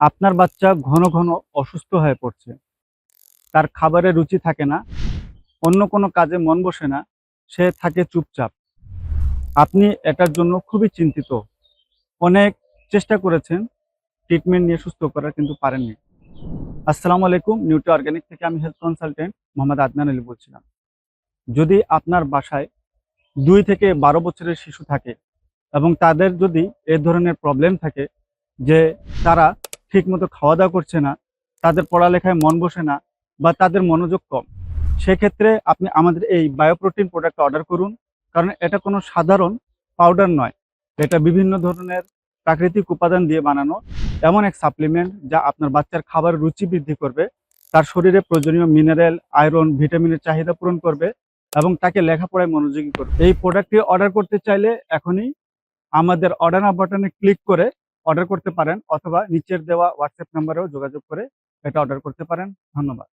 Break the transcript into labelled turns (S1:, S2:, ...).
S1: আপনার বাচ্চা ঘন ঘন অসুস্থ হয়ে পড়ছে। তার খাবারে রুচি থাকে না, অন্য কোনো কাজে মন বসে না, সে থাকে চুপচাপ। আপনি এটার জন্য খুবই চিন্তিত। অনেক চেষ্টা করেছেন ট্রিটমেন্ট নিয়ে সুস্থ করার, কিন্তু পারেননি। আসসালামু আলাইকুম, নিউট্রি অর্গানিক থেকে আমি হেলথ কনসালটেন্ট মোহাম্মদ আদনান আলী বলছিলাম। যদি আপনার বাসায় 2 থেকে 12 বছরের শিশু থাকে এবং তাদের যদি এ ধরনের প্রবলেম থাকে যে তারা ঠিকমতো খাওয়া দাওয়া করছে না, তাদের পড়ালেখায় মন বসে না, বা তাদের মনোযোগ কম, সেক্ষেত্রে আপনি আমাদের এই বায়োপ্রোটিন প্রোডাক্ট অর্ডার করুন। কারণ এটা কোনো সাধারণ পাউডার নয়, এটা বিভিন্ন ধরনের প্রাকৃতিক উপাদান দিয়ে বানানো এমন এক সাপ্লিমেন্ট যা আপনার বাচ্চার খাবার রুচি বৃদ্ধি করবে, তার শরীরে প্রয়োজনীয় মিনারেল, আয়রন, ভিটামিনের চাহিদা পূরণ করবে এবং তাকে লেখাপড়ায় মনোযোগী করবে। এই প্রোডাক্টটি অর্ডার করতে চাইলে এখনই আমাদের অর্ডার নাও বাটনে ক্লিক করে অর্ডার করতে পারেন, অথবা নিচের দেওয়া হোয়াটসঅ্যাপ নাম্বারেও যোগাযোগ করে এটা অর্ডার করতে পারেন। ধন্যবাদ।